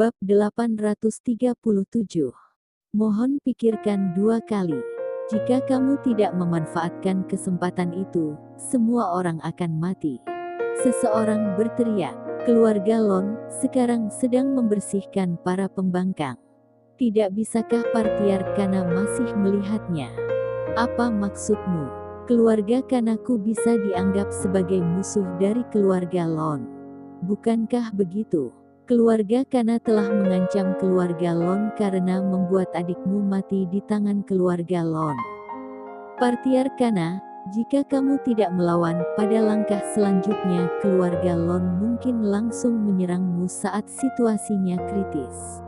Bab 837. Mohon pikirkan 2 kali. Jika kamu tidak memanfaatkan kesempatan itu, semua orang akan mati. Seseorang berteriak, keluarga Lon sekarang sedang membersihkan para pembangkang. Tidak bisakah Partiar Kana masih melihatnya? Apa maksudmu? Keluarga Kanaku bisa dianggap sebagai musuh dari keluarga Lon. Bukankah begitu? Keluarga Kana telah mengancam keluarga Lon karena membuat adikmu mati di tangan keluarga Lon. Partiar Kana, jika kamu tidak melawan, pada langkah selanjutnya keluarga Lon mungkin langsung menyerangmu saat situasinya kritis.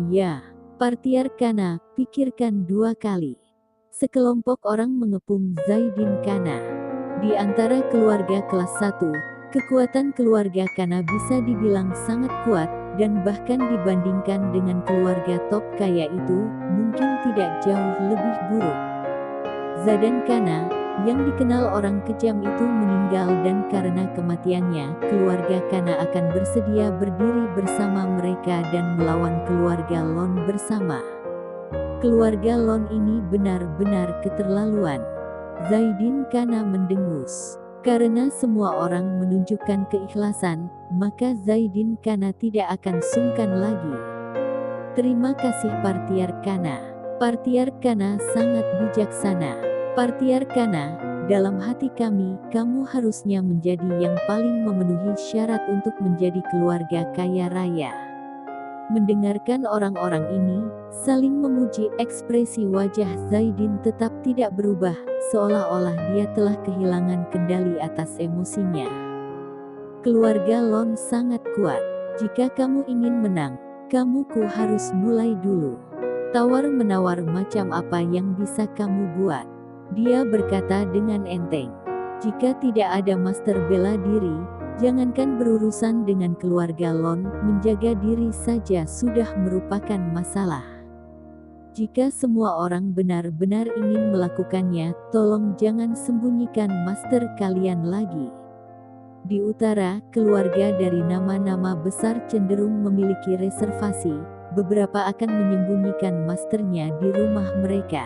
Ya, Partiar Kana, pikirkan 2 kali. Sekelompok orang mengepung Zaidin Kana. Di antara keluarga kelas 1, kekuatan keluarga Kana bisa dibilang sangat kuat, dan bahkan dibandingkan dengan keluarga top kaya itu, mungkin tidak jauh lebih buruk. Zadan Kana, yang dikenal orang kejam itu meninggal, dan karena kematiannya, keluarga Kana akan bersedia berdiri bersama mereka dan melawan keluarga Lon bersama. Keluarga Lon ini benar-benar keterlaluan. Zaidin Kana mendengus. Karena semua orang menunjukkan keikhlasan, maka Zaidin Kana tidak akan sungkan lagi. Terima kasih Partiar Kana. Partiar Kana sangat bijaksana. Partiar Kana, dalam hati kami, kamu harusnya menjadi yang paling memenuhi syarat untuk menjadi keluarga kaya raya. Mendengarkan orang-orang ini saling memuji, ekspresi wajah Zaidin tetap tidak berubah, seolah-olah dia telah kehilangan kendali atas emosinya. Keluarga Lon sangat kuat. Jika kamu ingin menang, kamu harus mulai dulu. Tawar-menawar macam apa yang bisa kamu buat? Dia berkata dengan enteng. Jika tidak ada master bela diri, jangankan berurusan dengan keluarga Lon, menjaga diri saja sudah merupakan masalah. Jika semua orang benar-benar ingin melakukannya, tolong jangan sembunyikan master kalian lagi. Di utara, keluarga dari nama-nama besar cenderung memiliki reservasi, beberapa akan menyembunyikan masternya di rumah mereka.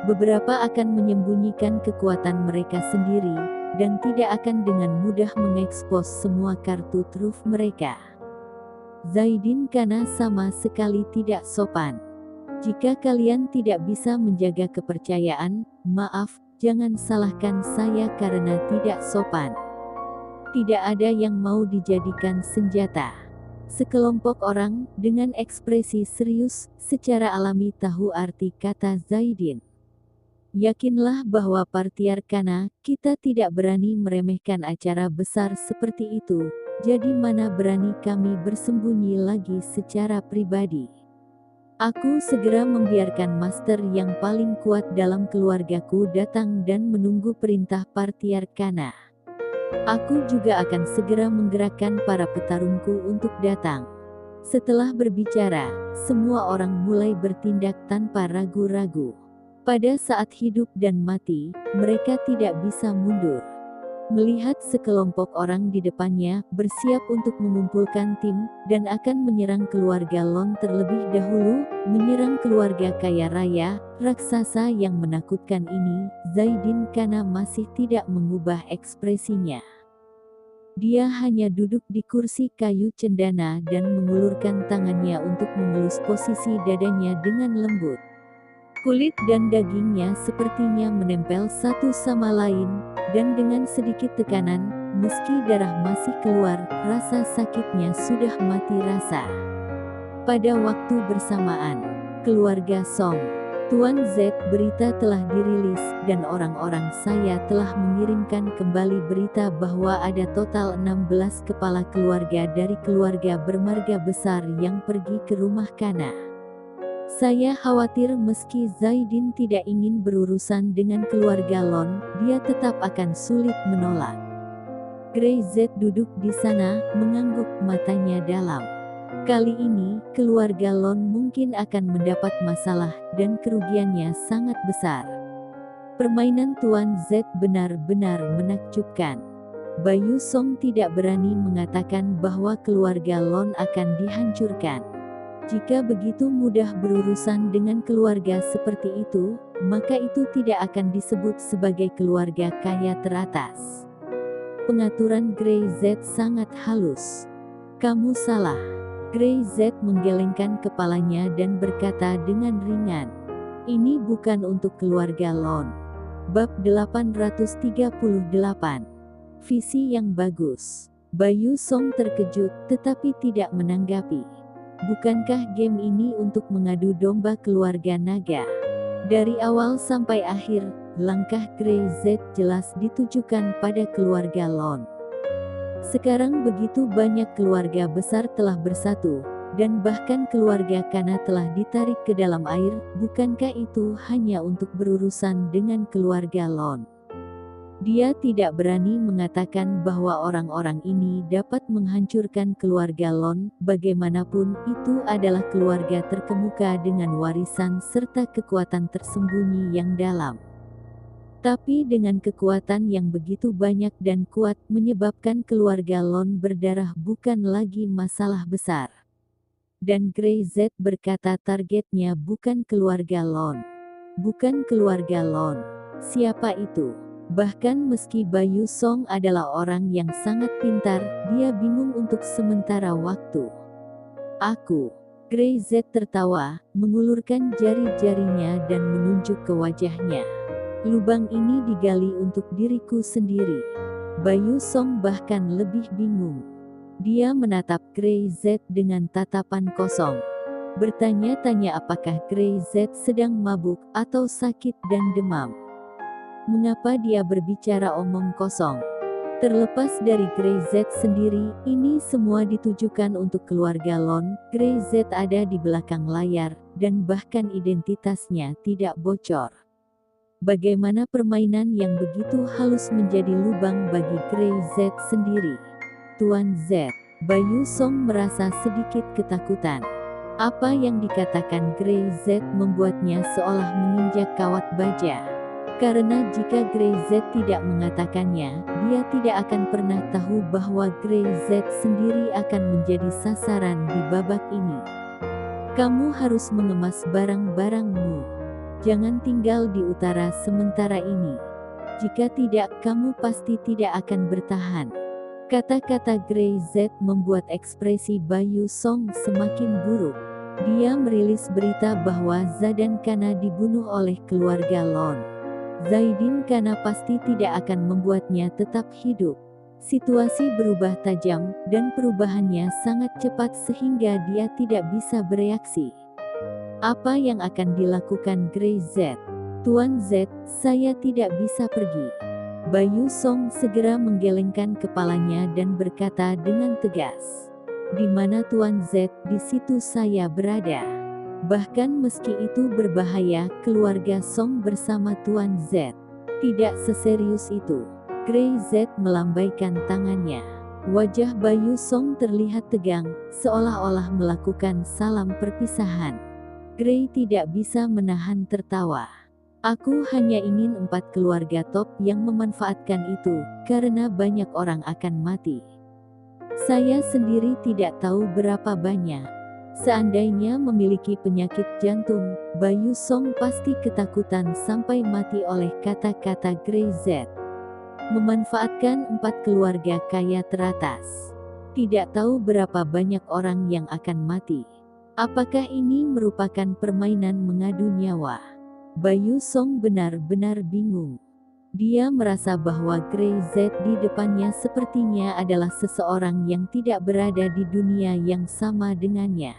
Beberapa akan menyembunyikan kekuatan mereka sendiri, dan tidak akan dengan mudah mengekspos semua kartu truf mereka. Zaidin Kana sama sekali tidak sopan. Jika kalian tidak bisa menjaga kepercayaan, maaf, jangan salahkan saya karena tidak sopan. Tidak ada yang mau dijadikan senjata. Sekelompok orang, dengan ekspresi serius, secara alami tahu arti kata Zaidin. Yakinlah bahwa Partiar Kana, kita tidak berani meremehkan acara besar seperti itu, jadi mana berani kami bersembunyi lagi secara pribadi. Aku segera membiarkan master yang paling kuat dalam keluargaku datang dan menunggu perintah Partiar Kana. Aku juga akan segera menggerakkan para petarungku untuk datang. Setelah berbicara, semua orang mulai bertindak tanpa ragu-ragu. Pada saat hidup dan mati, mereka tidak bisa mundur. Melihat sekelompok orang di depannya, bersiap untuk mengumpulkan tim, dan akan menyerang keluarga Lon terlebih dahulu, menyerang keluarga kaya raya, raksasa yang menakutkan ini, Zaidin Kana masih tidak mengubah ekspresinya. Dia hanya duduk di kursi kayu cendana dan mengulurkan tangannya untuk mengelus posisi dadanya dengan lembut. Kulit dan dagingnya sepertinya menempel satu sama lain, dan dengan sedikit tekanan, meski darah masih keluar, rasa sakitnya sudah mati rasa. Pada waktu bersamaan, keluarga Song, Tuan Z, berita telah dirilis, dan orang-orang saya telah mengirimkan kembali berita bahwa ada total 16 kepala keluarga dari keluarga bermarga besar yang pergi ke rumah Kana. Saya khawatir meski Zaidin tidak ingin berurusan dengan keluarga Lon, dia tetap akan sulit menolak. Grey Z duduk di sana, mengangguk, matanya dalam. Kali ini, keluarga Lon mungkin akan mendapat masalah, dan kerugiannya sangat besar. Permainan Tuan Z benar-benar menakjubkan. Bayu Song tidak berani mengatakan bahwa keluarga Lon akan dihancurkan. Jika begitu mudah berurusan dengan keluarga seperti itu, maka itu tidak akan disebut sebagai keluarga kaya teratas. Pengaturan Grey Z sangat halus. Kamu salah. Grey Z menggelengkan kepalanya dan berkata dengan ringan. Ini bukan untuk keluarga Lon. Bab 838. Visi yang bagus. Bayu Song terkejut tetapi tidak menanggapi. Bukankah game ini untuk mengadu domba keluarga naga? Dari awal sampai akhir, langkah Grey Z jelas ditujukan pada keluarga Lon. Sekarang begitu banyak keluarga besar telah bersatu, dan bahkan keluarga Kana telah ditarik ke dalam air, bukankah itu hanya untuk berurusan dengan keluarga Lon? Dia tidak berani mengatakan bahwa orang-orang ini dapat menghancurkan keluarga Lon, bagaimanapun itu adalah keluarga terkemuka dengan warisan serta kekuatan tersembunyi yang dalam. Tapi dengan kekuatan yang begitu banyak dan kuat menyebabkan keluarga Lon berdarah bukan lagi masalah besar. Dan Grey Z berkata targetnya bukan keluarga Lon. Bukan keluarga Lon. Siapa itu? Bahkan meski Bayu Song adalah orang yang sangat pintar, dia bingung untuk sementara waktu. Aku. Grey Z tertawa, mengulurkan jari-jarinya dan menunjuk ke wajahnya. Lubang ini digali untuk diriku sendiri. Bayu Song bahkan lebih bingung. Dia menatap Grey Z dengan tatapan kosong. Bertanya-tanya apakah Grey Z sedang mabuk atau sakit dan demam. Mengapa dia berbicara omong kosong? Terlepas dari Grey Z sendiri, ini semua ditujukan untuk keluarga Lon. Grey Z ada di belakang layar, dan bahkan identitasnya tidak bocor. Bagaimana permainan yang begitu halus menjadi lubang bagi Grey Z sendiri? Tuan Z. Bayu Song merasa sedikit ketakutan. Apa yang dikatakan Grey Z membuatnya seolah menginjak kawat baja. Karena jika Grey Z tidak mengatakannya, dia tidak akan pernah tahu bahwa Grey Z sendiri akan menjadi sasaran di babak ini. Kamu harus mengemas barang-barangmu. Jangan tinggal di utara sementara ini. Jika tidak, kamu pasti tidak akan bertahan. Kata-kata Grey Z membuat ekspresi Bayu Song semakin buruk. Dia merilis berita bahwa Zadan Kana dibunuh oleh keluarga Lon. Zaidin Kana pasti tidak akan membuatnya tetap hidup. Situasi berubah tajam, dan perubahannya sangat cepat sehingga dia tidak bisa bereaksi. Apa yang akan dilakukan Grey Z? Tuan Z, saya tidak bisa pergi. Bayu Song segera menggelengkan kepalanya dan berkata dengan tegas. Di mana Tuan Z, di situ saya berada. Bahkan meski itu berbahaya, keluarga Song bersama Tuan Z. Tidak seserius itu. Grey Z melambaikan tangannya. Wajah Bayu Song terlihat tegang, seolah-olah melakukan salam perpisahan. Grey tidak bisa menahan tertawa. Aku hanya ingin 4 keluarga top yang memanfaatkan itu, karena banyak orang akan mati. Saya sendiri tidak tahu berapa banyak. Seandainya memiliki penyakit jantung, Bayu Song pasti ketakutan sampai mati oleh kata-kata Grey Z. Memanfaatkan 4 keluarga kaya teratas. Tidak tahu berapa banyak orang yang akan mati. Apakah ini merupakan permainan mengadu nyawa? Bayu Song benar-benar bingung. Dia merasa bahwa Grey Z di depannya sepertinya adalah seseorang yang tidak berada di dunia yang sama dengannya.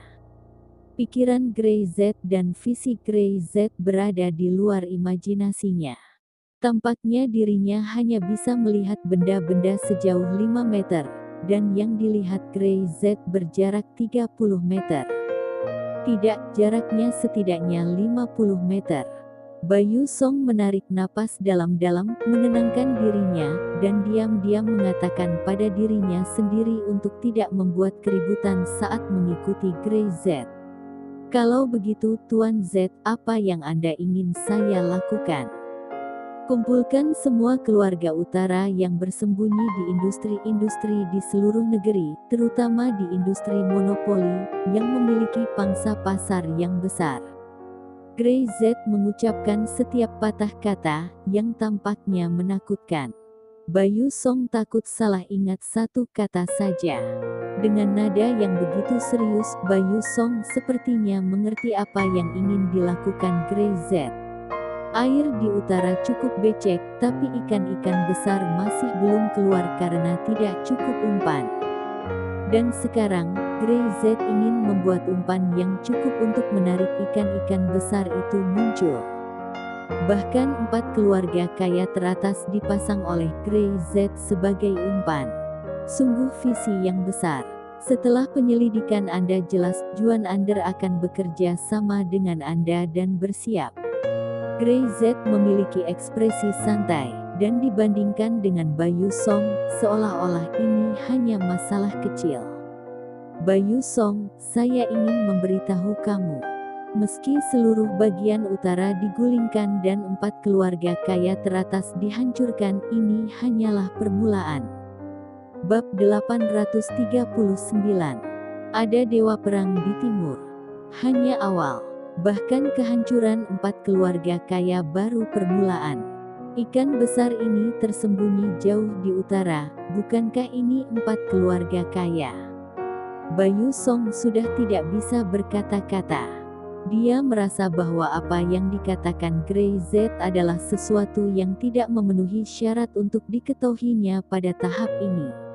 Pikiran Grey Z dan visi Grey Z berada di luar imajinasinya. Tampaknya dirinya hanya bisa melihat benda-benda sejauh 5 meter, dan yang dilihat Grey Z berjarak 30 meter. Tidak, jaraknya setidaknya 50 meter. Bayu Song menarik napas dalam-dalam, menenangkan dirinya, dan diam-diam mengatakan pada dirinya sendiri untuk tidak membuat keributan saat mengikuti Grey Z. Kalau begitu Tuan Z, apa yang Anda ingin saya lakukan? Kumpulkan semua keluarga utara yang bersembunyi di industri-industri di seluruh negeri, terutama di industri monopoli, yang memiliki pangsa pasar yang besar. Grey Z mengucapkan setiap patah kata, yang tampaknya menakutkan. Bayu Song takut salah ingat satu kata saja. Dengan nada yang begitu serius, Bayu Song sepertinya mengerti apa yang ingin dilakukan Grey Z. Air di utara cukup becek, tapi ikan-ikan besar masih belum keluar karena tidak cukup umpan. Dan sekarang, Grey Z ingin membuat umpan yang cukup untuk menarik ikan-ikan besar itu muncul. Bahkan 4 keluarga kaya teratas dipasang oleh Grey Z sebagai umpan. Sungguh visi yang besar. Setelah penyelidikan Anda jelas, Juan Ander akan bekerja sama dengan Anda dan bersiap. Grey Z memiliki ekspresi santai, dan dibandingkan dengan Bayu Song, seolah-olah ini hanya masalah kecil. Bayu Song, saya ingin memberitahu kamu. Meski seluruh bagian utara digulingkan dan 4 keluarga kaya teratas dihancurkan, ini hanyalah permulaan. Bab 839. Ada dewa perang di timur. Hanya awal. Bahkan kehancuran 4 keluarga kaya baru permulaan. Ikan besar ini tersembunyi jauh di utara, bukankah ini 4 keluarga kaya? Bayu Song sudah tidak bisa berkata-kata. Dia merasa bahwa apa yang dikatakan Grey Z adalah sesuatu yang tidak memenuhi syarat untuk diketahuinya pada tahap ini.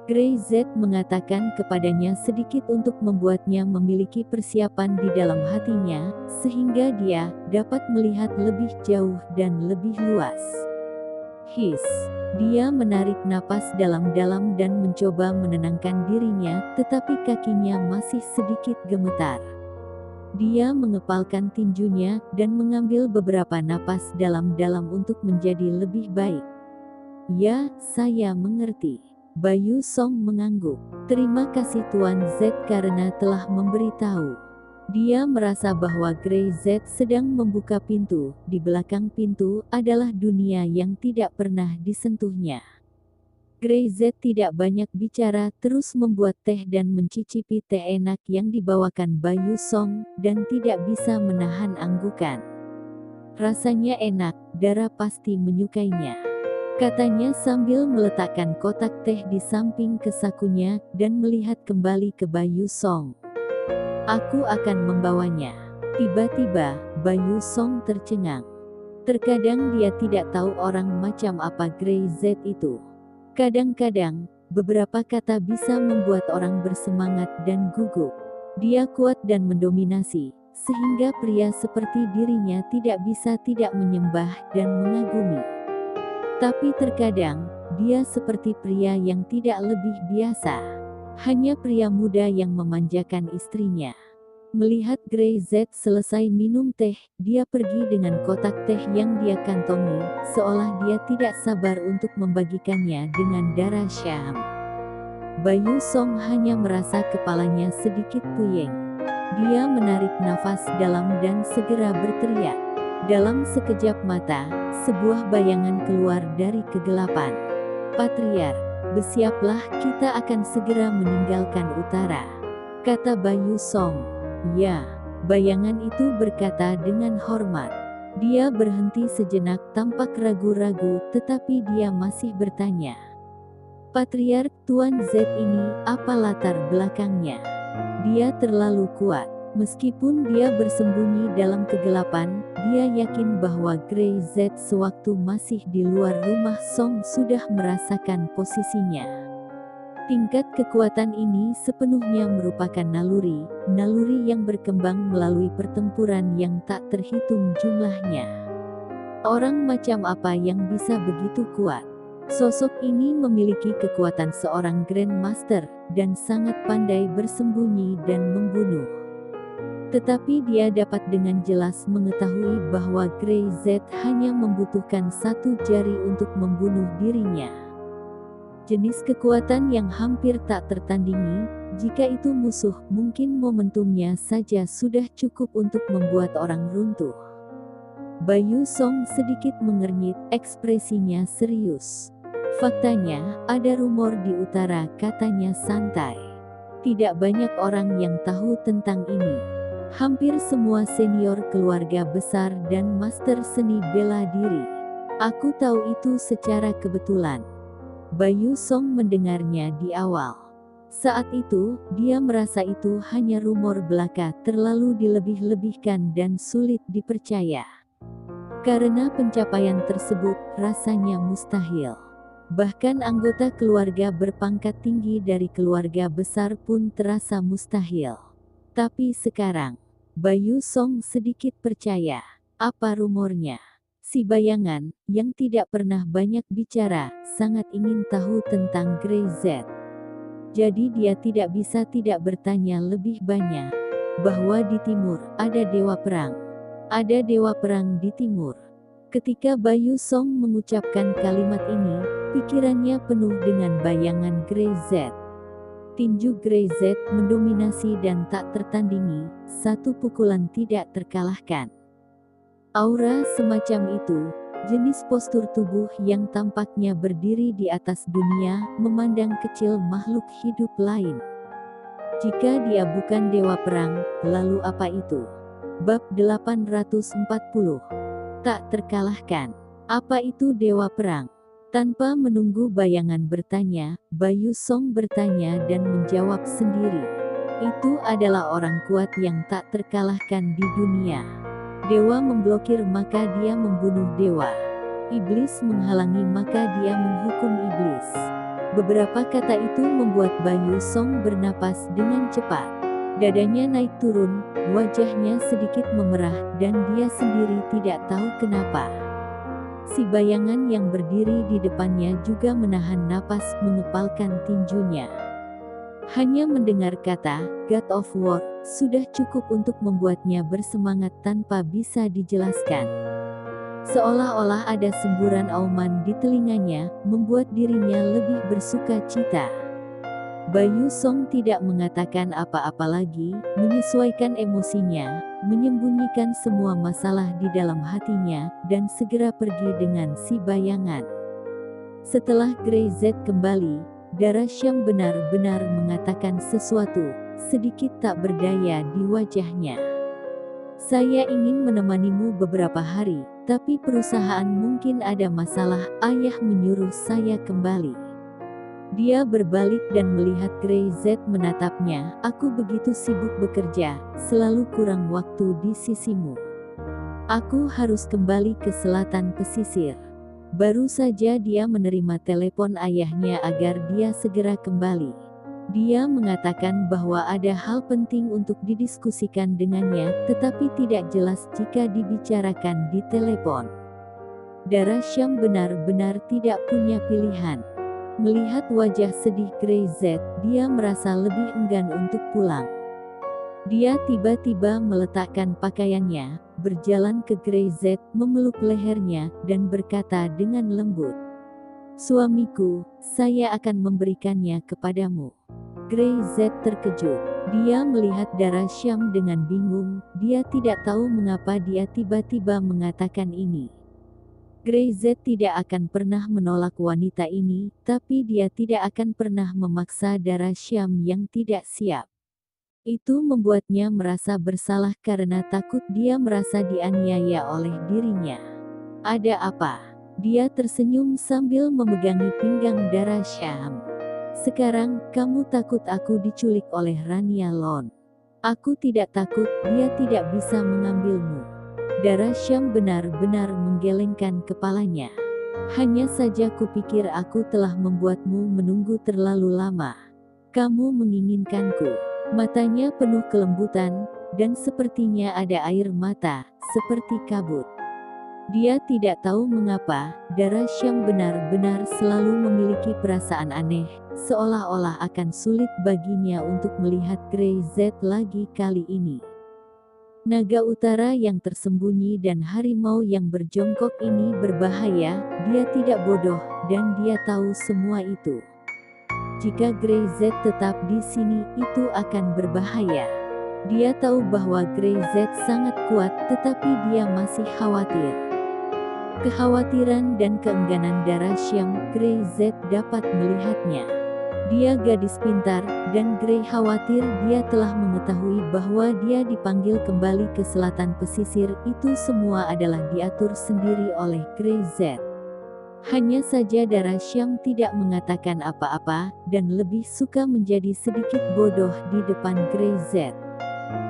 Grey Z mengatakan kepadanya sedikit untuk membuatnya memiliki persiapan di dalam hatinya, sehingga dia dapat melihat lebih jauh dan lebih luas. Dia menarik napas dalam-dalam dan mencoba menenangkan dirinya, tetapi kakinya masih sedikit gemetar. Dia mengepalkan tinjunya dan mengambil beberapa napas dalam-dalam untuk menjadi lebih baik. Ya, saya mengerti. Bayu Song mengangguk. Terima kasih Tuan Z karena telah memberitahu. Dia merasa bahwa Grey Z sedang membuka pintu. Di belakang pintu adalah dunia yang tidak pernah disentuhnya. Grey Z tidak banyak bicara, terus membuat teh dan mencicipi teh enak yang dibawakan Bayu Song, dan tidak bisa menahan anggukan. Rasanya enak, Dara pasti menyukainya, katanya sambil meletakkan kotak teh di samping kesakunya, dan melihat kembali ke Bayu Song. Aku akan membawanya. Tiba-tiba, Bayu Song tercengang. Terkadang dia tidak tahu orang macam apa Grey Z itu. Kadang-kadang, beberapa kata bisa membuat orang bersemangat dan gugup. Dia kuat dan mendominasi, sehingga pria seperti dirinya tidak bisa tidak menyembah dan mengagumi. Tapi terkadang, dia seperti pria yang tidak lebih biasa. Hanya pria muda yang memanjakan istrinya. Melihat Grey Z selesai minum teh, dia pergi dengan kotak teh yang dia kantongi, seolah dia tidak sabar untuk membagikannya dengan Dara Syam. Bayu Song hanya merasa kepalanya sedikit puyeng. Dia menarik nafas dalam dan segera berteriak. Dalam sekejap mata, sebuah bayangan keluar dari kegelapan. Patriark, bersiaplah, kita akan segera meninggalkan utara, kata Bayu Song. Ya, bayangan itu berkata dengan hormat. Dia berhenti sejenak tampak ragu-ragu, tetapi dia masih bertanya. Patriark, Tuan Z ini, apa latar belakangnya? Dia terlalu kuat. Meskipun dia bersembunyi dalam kegelapan, dia yakin bahwa Grey Z sewaktu masih di luar rumah Song sudah merasakan posisinya. Tingkat kekuatan ini sepenuhnya merupakan naluri yang berkembang melalui pertempuran yang tak terhitung jumlahnya. Orang macam apa yang bisa begitu kuat? Sosok ini memiliki kekuatan seorang Grandmaster, dan sangat pandai bersembunyi dan membunuh. Tetapi dia dapat dengan jelas mengetahui bahwa Grey Z hanya membutuhkan satu jari untuk membunuh dirinya. Jenis kekuatan yang hampir tak tertandingi, jika itu musuh, mungkin momentumnya saja sudah cukup untuk membuat orang runtuh. Bayu Song sedikit mengernyit, ekspresinya serius. Faktanya, ada rumor di utara, katanya santai. Tidak banyak orang yang tahu tentang ini. Hampir semua senior keluarga besar dan master seni bela diri. Aku tahu itu secara kebetulan. Bayu Song mendengarnya di awal. Saat itu, dia merasa itu hanya rumor belaka, terlalu dilebih-lebihkan dan sulit dipercaya. Karena pencapaian tersebut rasanya mustahil. Bahkan anggota keluarga berpangkat tinggi dari keluarga besar pun terasa mustahil. Tapi sekarang, Bayu Song sedikit percaya. Apa rumornya? Si bayangan, yang tidak pernah banyak bicara, sangat ingin tahu tentang Grey Z. Jadi dia tidak bisa tidak bertanya lebih banyak. Bahwa di timur, ada dewa perang. Ada dewa perang di timur. Ketika Bayu Song mengucapkan kalimat ini, pikirannya penuh dengan bayangan Grey Z. Tinju Grey Z mendominasi dan tak tertandingi, satu pukulan tidak terkalahkan. Aura semacam itu, jenis postur tubuh yang tampaknya berdiri di atas dunia, memandang kecil makhluk hidup lain. Jika dia bukan dewa perang, lalu apa itu? Bab 840. Tak terkalahkan. Apa itu dewa perang? Tanpa menunggu bayangan bertanya, Bayu Song bertanya dan menjawab sendiri. Itu adalah orang kuat yang tak terkalahkan di dunia. Dewa memblokir maka dia membunuh dewa. Iblis menghalangi maka dia menghukum iblis. Beberapa kata itu membuat Bayu Song bernapas dengan cepat. Dadanya naik turun, wajahnya sedikit memerah, dan dia sendiri tidak tahu kenapa. Si bayangan yang berdiri di depannya juga menahan napas, mengepalkan tinjunya. Hanya mendengar kata God of War sudah cukup untuk membuatnya bersemangat tanpa bisa dijelaskan. Seolah-olah ada semburan auman di telinganya, membuat dirinya lebih bersuka cita. Bayu Song tidak mengatakan apa-apa lagi, menyesuaikan emosinya, menyembunyikan semua masalah di dalam hatinya, dan segera pergi dengan si bayangan. Setelah Grey Z kembali, Dara Syam benar-benar mengatakan sesuatu, sedikit tak berdaya di wajahnya. Saya ingin menemanimu beberapa hari, tapi perusahaan mungkin ada masalah, ayah menyuruh saya kembali. Dia berbalik dan melihat Grey Z menatapnya, aku begitu sibuk bekerja, selalu kurang waktu di sisimu. Aku harus kembali ke selatan pesisir. Baru saja dia menerima telepon ayahnya agar dia segera kembali. Dia mengatakan bahwa ada hal penting untuk didiskusikan dengannya, tetapi tidak jelas jika dibicarakan di telepon. Dara Syam benar-benar tidak punya pilihan. Melihat wajah sedih Grey Z, dia merasa lebih enggan untuk pulang. Dia tiba-tiba meletakkan pakaiannya, berjalan ke Grey Z, memeluk lehernya, dan berkata dengan lembut, "Suamiku, saya akan memberikannya kepadamu." Grey Z terkejut. Dia melihat Dara Syam dengan bingung, dia tidak tahu mengapa dia tiba-tiba mengatakan ini. Grey Z tidak akan pernah menolak wanita ini, tapi dia tidak akan pernah memaksa Dara Syam yang tidak siap. Itu membuatnya merasa bersalah karena takut dia merasa dianiaya oleh dirinya. Ada apa? Dia tersenyum sambil memegangi pinggang Dara Syam. Sekarang, kamu takut aku diculik oleh Rania Lon. Aku tidak takut, dia tidak bisa mengambilmu. Dara Syam benar-benar menggelengkan kepalanya. Hanya saja kupikir aku telah membuatmu menunggu terlalu lama. Kamu menginginkanku. Matanya penuh kelembutan, dan sepertinya ada air mata, seperti kabut. Dia tidak tahu mengapa, Dara Syam benar-benar selalu memiliki perasaan aneh, seolah-olah akan sulit baginya untuk melihat Grey Z lagi kali ini. Naga utara yang tersembunyi dan harimau yang berjongkok ini berbahaya, dia tidak bodoh, dan dia tahu semua itu. Jika Grey Z tetap di sini, itu akan berbahaya. Dia tahu bahwa Grey Z sangat kuat, tetapi dia masih khawatir. Kekhawatiran dan keengganan Dara Syam, Grey Z dapat melihatnya. Dia gadis pintar, dan Grey khawatir dia telah mengetahui bahwa dia dipanggil kembali ke selatan pesisir. Itu semua adalah diatur sendiri oleh Grey Z. Hanya saja Dara Syam tidak mengatakan apa-apa, dan lebih suka menjadi sedikit bodoh di depan Grey Z.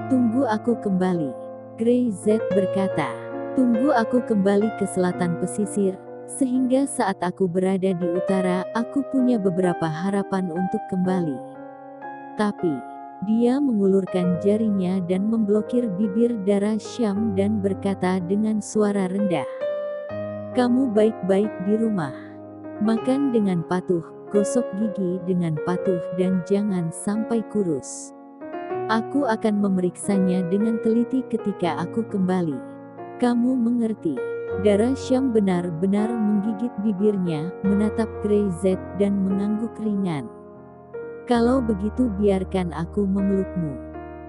Tunggu aku kembali, Grey Z berkata. Tunggu aku kembali ke selatan pesisir, sehingga saat aku berada di utara, aku punya beberapa harapan untuk kembali. Tapi, dia mengulurkan jarinya dan memblokir bibir Dara Syam dan berkata dengan suara rendah. Kamu baik-baik di rumah. Makan dengan patuh, gosok gigi dengan patuh dan jangan sampai kurus. Aku akan memeriksanya dengan teliti ketika aku kembali. Kamu mengerti? Dara Syam benar-benar menggigit bibirnya, menatap Grey Z dan mengangguk ringan. Kalau begitu biarkan aku memelukmu.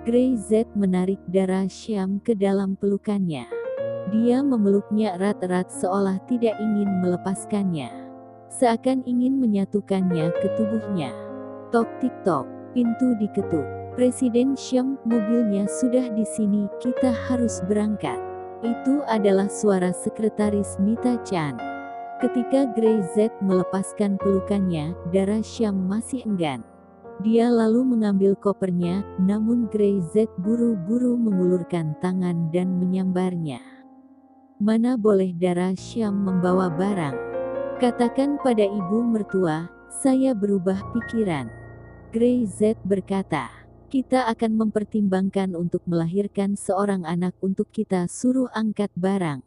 Grey Z menarik Dara Syam ke dalam pelukannya. Dia memeluknya erat-erat seolah tidak ingin melepaskannya. Seakan ingin menyatukannya ke tubuhnya. Tok tik tok, pintu diketuk. Presiden Syam, mobilnya sudah di sini, kita harus berangkat. Itu adalah suara sekretaris Mita Chan. Ketika Grey Z melepaskan pelukannya, Dara Syam masih enggan. Dia lalu mengambil kopernya, namun Grey Z buru-buru mengulurkan tangan dan menyambarnya. Mana boleh Dara Syam membawa barang? Katakan pada ibu mertua, saya berubah pikiran. Grey Z berkata. Kita akan mempertimbangkan untuk melahirkan seorang anak untuk kita suruh angkat barang.